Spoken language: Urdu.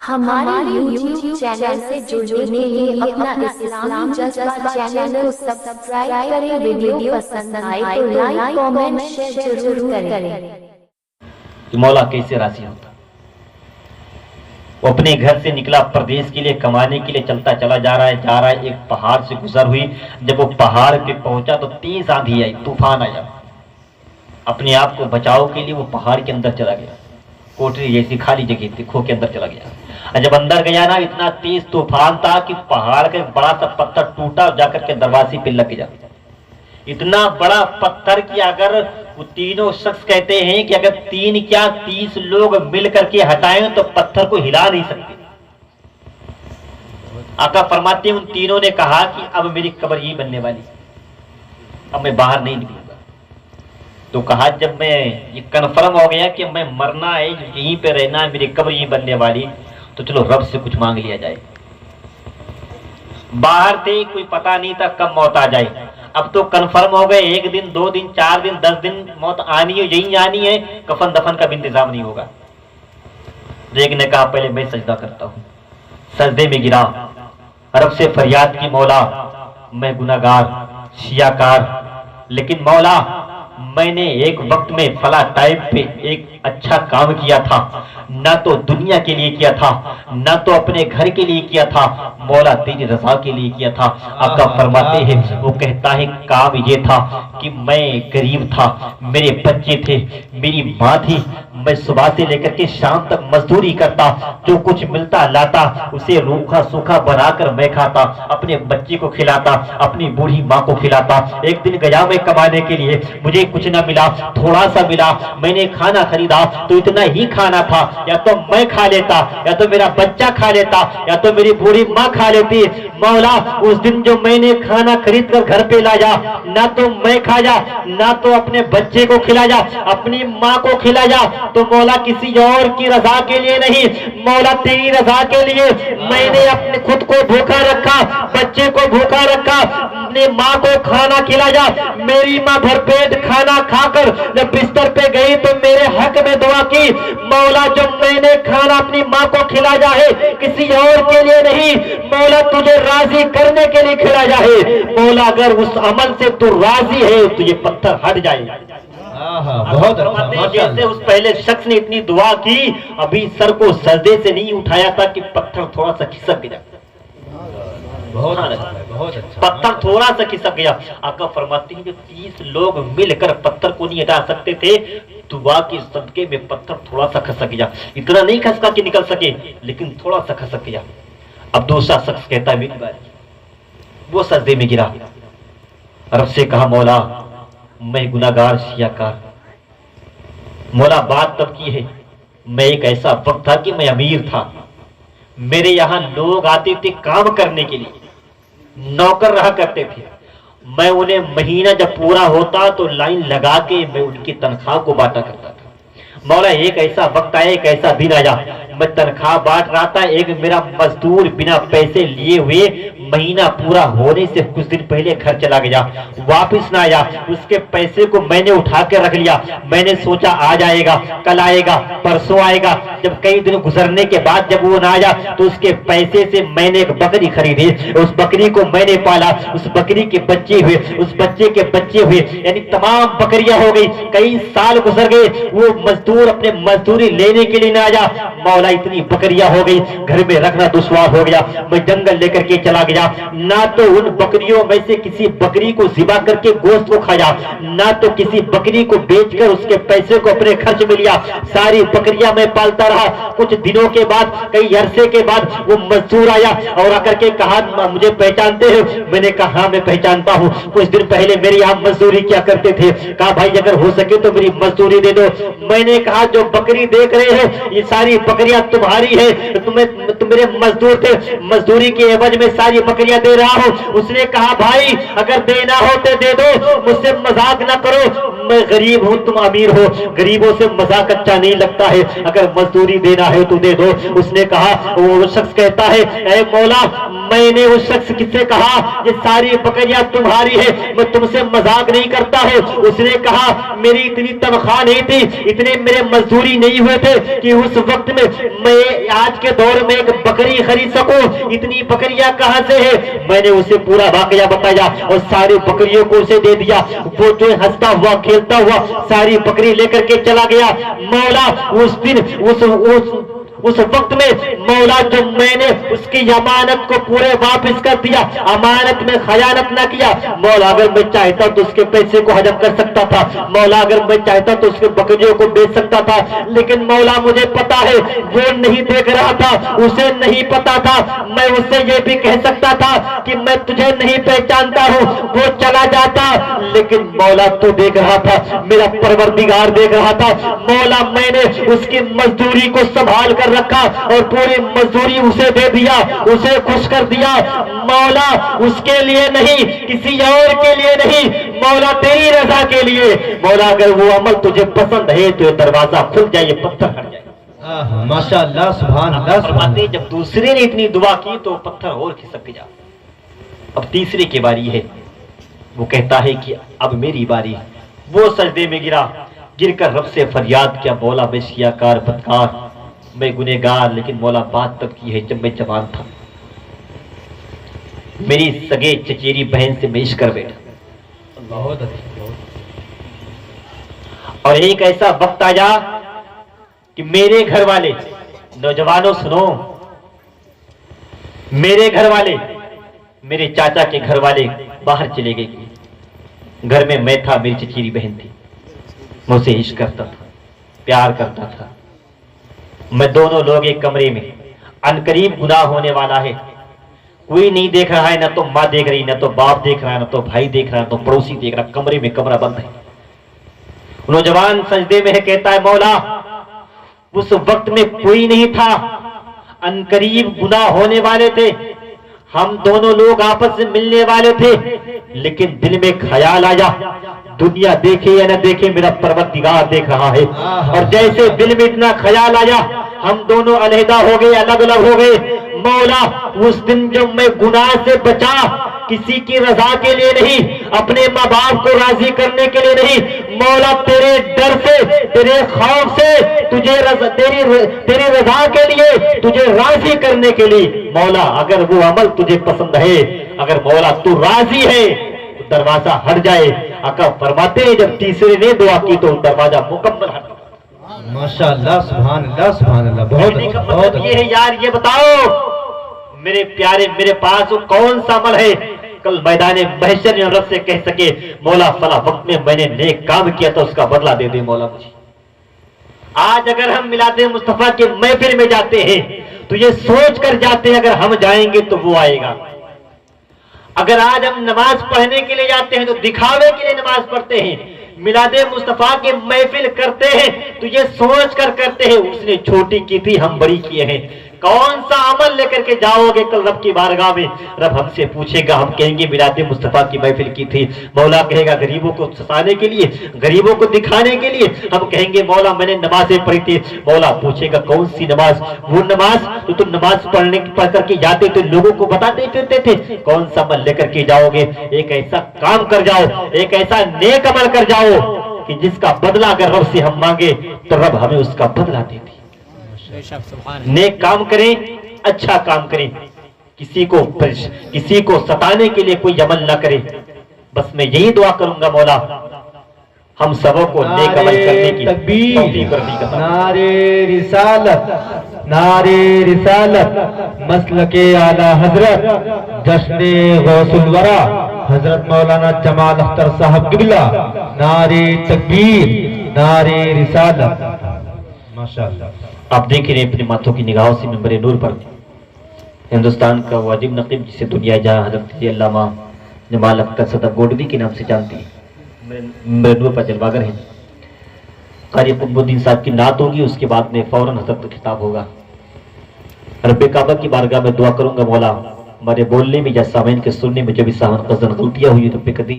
ہمارے YouTube چینل سے جڑنے کے لیے اپنا اسلامی جذبہ چینل کو سبسکرائب کریں۔ ویڈیو پسند آئے تو لائک، کامنٹ، شیئر ضرور کریں۔ کہ مولا کیسے راضی ہوتا؟ وہ اپنے گھر سے نکلا، پردیس کے لیے کمانے کے لیے چلتا چلا جا رہا ہے، ایک پہاڑ سے گزر ہوئی۔ جب وہ پہاڑ پہ پہنچا تو تیز آندھی آئی، طوفان آیا۔ اپنے آپ کو بچاؤ کے لیے وہ پہاڑ کے اندر چلا گیا، کوٹری جیسی خالی جگہ تھی، کھو کے اندر چلا گیا۔ اور جب اندر گیا نا، اتنا تیز طوفان تھا کہ پہاڑ کا ایک بڑا سا پتھر ٹوٹا اور جا کر کے دروازے پہ لگ گیا۔ اتنا بڑا پتھر کہ اگر وہ تینوں شخص کہتے ہیں کہ اگر 30 لوگ مل کر کے ہٹائیں تو پتھر کو ہلا نہیں سکتے۔ آقا فرماتے ہیں ان تینوں نے کہا کہ اب میری قبر یہی بننے والی، اب میں باہر نہیں نکلوں گا۔ تو کہا جب میں یہ کنفرم ہو گیا کہ میں مرنا ہے، یہیں پہ رہنا ہے، میری قبر یہیں بننے والی، تو چلو رب سے کچھ مانگ لیا جائے۔ باہر تھے، کوئی پتہ نہیں تھا کب موت آ جائے۔ اب تو کنفرم ہو گئے، 1 دن 2 دن 4 دن 10 دن موت آنی ہے، یہی آنی ہے، کفن دفن کا بھی انتظام نہیں ہوگا۔ ایک نے کہا پہلے میں سجدہ کرتا ہوں۔ سجدے میں گرا، رب سے فریاد کی، مولا میں گناہگار شیعہ کار، لیکن مولا میں نے ایک وقت میں فلاں ٹائم پہ ایک اچھا کام کیا تھا، نہ تو دنیا کے لیے کیا تھا، نہ تو اپنے گھر کے لیے کیا تھا، مولا تیری رضا کے لیے کیا تھا۔ آقا فرماتے ہیں وہ کہتا ہے کام یہ تھا کہ میں غریب تھا، میرے بچے تھے، میری ماں تھی، میں صبح سے لے کر کے شام تک مزدوری کرتا، جو کچھ ملتا لاتا اسے روکھا سوکھا بنا کر میں کھاتا، اپنے بچے کو کھلاتا، اپنی بوڑھی ماں کو کھلاتا۔ ایک دن گیا میں کمانے کے لیے، مجھے کچھ نہ ملا، تھوڑا سا ملا، میں نے کھانا خریدا تو اتنا ہی کھانا تھا، یا تو میں کھا لیتا، یا تو میرا بچہ کھا لیتا، یا تو میری بوڑھی ماں کھا لیتی۔ مولا اس دن جو میں نے کھانا خرید کر گھر پہ لایا، نہ تو میں کھایا، نہ تو اپنے بچے کو کھلایا، اپنی ماں کو کھلایا، تو مولا کسی اور کی رضا کے لیے نہیں، مولا تیری رضا کے لیے میں نے اپنے خود کو بھوکا رکھا، بچے کو بھوکا رکھا، اپنی ماں کو کھانا کھلایا۔ میری ماں بھر پیٹ کھانا کھا کر جب بستر پہ گئی تو میرے حق میں دعا کی، مولا جو میں نے کھانا اپنی ماں کو کھلایا ہے کسی اور کے لیے نہیں، مولا تجھے راضی کرنے کے لیے کھلایا ہے، مولا اگر اس عمل سے تو راضی ہے تو یہ پتھر ہٹ جائے۔ بہت جیسے اس پہلے شخص نے اتنی دعا کی، ابھی سر کو سجدے سے نہیں اٹھایا تھا کہ پتھر تھوڑا سا کھسک گیا، پتھر تھوڑا سا کھسک گیا۔ آقا فرماتے ہیں جو 30 لوگ مل کر پتھر کو نہیں ہٹا سکتے تھے، دعا کے صدقے میں پتھر تھوڑا سا کھسک گیا، اتنا نہیں کھسکا کہ نکل سکے، لیکن تھوڑا سا کھسک گیا۔ اب دوسرا شخص کہتا ہے میری باری، وہ سجدے میں گرا، رب سے کہا مولا میں گناہگار شیعہ کار، مولا بات تب کی ہے، میں ایک ایسا وقت تھا کہ میں امیر تھا، میرے یہاں لوگ آتے تھے کام کرنے کے لیے، نوکر رہا کرتے تھے، میں انہیں مہینہ جب پورا ہوتا تو لائن لگا کے میں ان کی تنخواہ کو بانٹا کرتا تھا۔ مولا ایک ایسا وقت آیا، ایک ایسا دن آیا، میں تنخواہ بانٹ رہا تھا، ایک میرا مزدور بنا پیسے لیے ہوئے مہینہ پورا ہونے سے کچھ دن پہلے گھر چلا گیا، واپس نہ آیا، اس کے پیسے کو میں نے اٹھا کے رکھ لیا، میں نے سوچا آ جائے گا، کل آئے گا، پرسوں آئے گا۔ جب کئی دن گزرنے کے بعد جب وہ نہ آیا تو اس کے پیسے سے میں نے ایک بکری خریدی، اس بکری کو میں نے پالا، اس بکری کے بچے ہوئے، اس بچے کے بچے ہوئے، یعنی تمام بکریاں ہو گئی، کئی سال گزر گئے، وہ مزدور اپنے مزدوری لینے کے لیے نہ آیا، مولا اتنی بکریاں ہو گئی، گھر میں رکھنا دشوار ہو گیا، میں جنگل لے کر کے چلا گیا، نہ تو ان بکریوں میں سے کسی بکری کو ذبح کر کے گوشت کو کھایا، نہ تو کسی بکری کو بیچ کر اس کے پیسے کو اپنے خرچ میں لیا، ساری بکریاں میں پالتا رہا۔ کچھ دنوں کے بعد، کئی عرصے کے بعد وہ مزدور آیا اور آ کر کے کہا مجھے پہچانتے ہو؟ میں نے کہا ہاں میں پہچانتا ہوں، کچھ دن پہلے میری یہاں مزدوری کیا کرتے تھے۔ کہا بھائی اگر ہو سکے تو میری مزدوری دے دو۔ میں نے کہا جو بکری دیکھ رہے ہو یہ ساری بکریاں تمہاری ہے، تم میرے مزدور تھے، مزدوری کے عوض میں ساری بکریاں دے رہا ہوں۔ اس نے کہا بھائی اگر دینا ہو تو دے دو، مجھ سے مذاق نہ کرو، میں غریب ہوں تم امیر ہو، غریبوں سے مذاق اچھا نہیں لگتا ہے، اگر مزدوری دینا ہے تو دے دو۔ اس نے کہا، وہ شخص کہتا ہے اے مولا میں نے اس شخص سے کہا یہ ساری بکریاں تمہاری ہے، میں تم سے مذاق نہیں کرتا ہوں۔ اس نے کہا میری اتنی تنخواہ نہیں تھی، اتنے میرے مزدوری نہیں ہوئے تھے کہ اس وقت میں آج کے دور میں ایک بکری خرید سکوں، اتنی بکریاں کہاں سے ہے؟ میں نے اسے پورا واقعہ بتایا اور ساری بکریوں کو اسے دے دیا۔ وہ جو ہنستا ہوا کھیلتا ہوا ساری بکری لے کر کے چلا گیا۔ مولا اس دن اس وقت میں مولا جو میں نے اس کی امانت کو پورے واپس کر دیا، امانت میں خیانت نہ کیا۔ مولا اگر میں چاہتا تو اس کے پیسے کو ہضم کر سکتا تھا، مولا اگر میں چاہتا تو اس کے بکریوں کو بیچ سکتا تھا، لیکن مولا مجھے پتا ہے وہ نہیں دیکھ رہا تھا، اسے نہیں پتا تھا۔ میں اسے یہ بھی کہہ سکتا تھا کہ میں تجھے نہیں پہچانتا ہوں، وہ چلا جاتا، لیکن مولا تو دیکھ رہا تھا، میرا پروردگار دیکھ رہا تھا۔ مولا میں نے اس کی مزدوری کو سنبھال کر رکھا اور پوری مزدوری اسے دے دیا، اسے خوش کر دیا۔ مولا اس کے لیے نہیں، کسی اور کے لیے نہیں، مولا تیری رضا کے لیے۔ مولا اگر وہ عمل تجھے پسند ہے تو یہ دروازہ کھل جائے، یہ پتھر ہٹ جائے۔ ماشاءاللہ، سبحان اللہ۔ فرماتے ہیں جب دوسرے نے اتنی دعا کی تو پتھر اور کھسک گیا۔ اب تیسرے کی باری ہے، وہ کہتا ہے کہ اب میری باری۔ وہ سجدے میں گر کر رب سے فریاد کیا، مولا میں شیعہ بدکار، میں گنہگار، لیکن مولا بات تب کی ہے جب میں جوان تھا، میری سگے چچیری بہن سے میں عشق کر بیٹھا، بہت اچھا۔ اور ایک ایسا وقت آیا کہ میرے گھر والے، نوجوانوں سنو، میرے گھر والے، میرے چاچا کے گھر والے باہر چلے گئے، گھر میں میں تھا، میری چچیری بہن تھی، میں اسے عشق کرتا تھا، پیار کرتا تھا، میں دونوں لوگ ایک کمرے میں، عنقریب گناہ ہونے والا ہے، کوئی نہیں دیکھ رہا ہے، نہ تو ماں دیکھ رہی، نہ تو باپ دیکھ رہا ہے، نہ تو بھائی دیکھ رہا ہے، نہ تو پڑوسی دیکھ رہا، کمرے میں کمرہ بند ہے۔ نوجوان سجدے میں ہے، کہتا ہے مولا اس وقت میں کوئی نہیں تھا، عنقریب گناہ ہونے والے تھے، ہم دونوں لوگ آپس میں ملنے والے تھے، لیکن دل میں خیال آیا دنیا دیکھے یا نہ دیکھے میرا پروردگار دیکھ رہا ہے، اور جیسے دل میں اتنا خیال آیا ہم دونوں علیحدہ ہو گئے، الگ الگ ہو گئے۔ مولا اس دن جو میں گناہ سے بچا، کسی کی رضا کے لیے نہیں، اپنے ماں باپ کو راضی کرنے کے لیے نہیں، مولا تیرے ڈر سے، تیرے خوف سے، تیری رضا کے لیے، تجھے راضی کرنے کے لیے، مولا اگر وہ عمل تجھے پسند ہے، اگر مولا تو راضی ہے تو دروازہ ہٹ جائے۔ آقا فرماتے ہیں جب تیسرے نے دعا کی تو دروازہ مکمل ہٹ گیا۔ ماشاءاللہ، سبحان اللہ، سبحان اللہ، بہت اچھا، بہت یہ ہے یار، یہ بتاؤ میرے پیارے، میرے پاس وہ کون سا عمل ہے کل میدان محشر میں رب سے کہہ سکے مولا فلاں وقت میں نے نیک کام کیا تھا، اس کا بدلہ دے دے مولا مجھے۔ آج اگر ہم میلاد مصطفیٰ کے محفل میں جاتے ہیں تو یہ سوچ کر جاتے ہیں اگر ہم جائیں گے تو وہ آئے گا۔ اگر آج ہم نماز پڑھنے کے لیے جاتے ہیں تو دکھاوے کے لیے نماز پڑھتے ہیں، میلاد مصطفیٰ کے محفل کرتے ہیں تو یہ سوچ کر کرتے ہیں اس نے چھوٹی کی تھی ہم بڑی کیے ہیں۔ کون سا عمل لے کر کے جاؤ گے کل رب کی بارگاہ میں؟ رب ہم سے پوچھے گا، ہم کہیں گے میلاد مصطفیٰ کی محفل کی تھی، مولا کہے گا غریبوں کو ستانے کے لیے، غریبوں کو دکھانے کے لیے، ہم کہیں گے مولا میں نے نمازیں پڑھی تھی، مولا پوچھے گا کون سی نماز؟ وہ نماز تو نماز پڑھ کر کے جاتے تو لوگوں کو بتاتے پھرتے تھے، کون سا عمل لے کر کے جاؤ گے؟ ایک ایسا کام کر جاؤ، ایک ایسا نیک عمل کر جاؤ کہ جس کا بدلہ اگر رب سے ہم مانگے تو رب ہمیں اس کا بدلہ دے دے۔ نیک کام کریں، اچھا کام کریں، کسی کو ستانے کے لیے کوئی عمل نہ کرے۔ بس میں یہی دعا کروں گا مولا ہم سبوں کو نیک عمل کرنے کی توفیق عطا فرما۔ نعرے رسالت، نعرے رسالت، مسلک اعلی حضرت، جشن غوث الورا حضرت مولانا جمال اختر صاحب قبلہ، نعرے تکبیر، نعرے رسالت۔ ماشاءاللہ آپ دیکھ رہے ہیں اپنے ماتھوں کی نگاہوں سے منبر نور پر ہندوستان کا وہ عجیب نقیب جسے دنیا جہاں حضرت علامہ جمال اختر صدق گوڈوی کے نام سے جانتی ہے، منبر نور پر جلواگر ہیں۔ قاری قطب الدین صاحب کی نعت ہوگی، اس کے بعد میں فوراً حضرت کا خطاب ہوگا۔ رب کعبہ کی بارگاہ میں دعا کروں گا مولا ہمارے بولنے میں یا سامعین کے سننے میں جو بھی غلطیاں ہوئی رب قدیم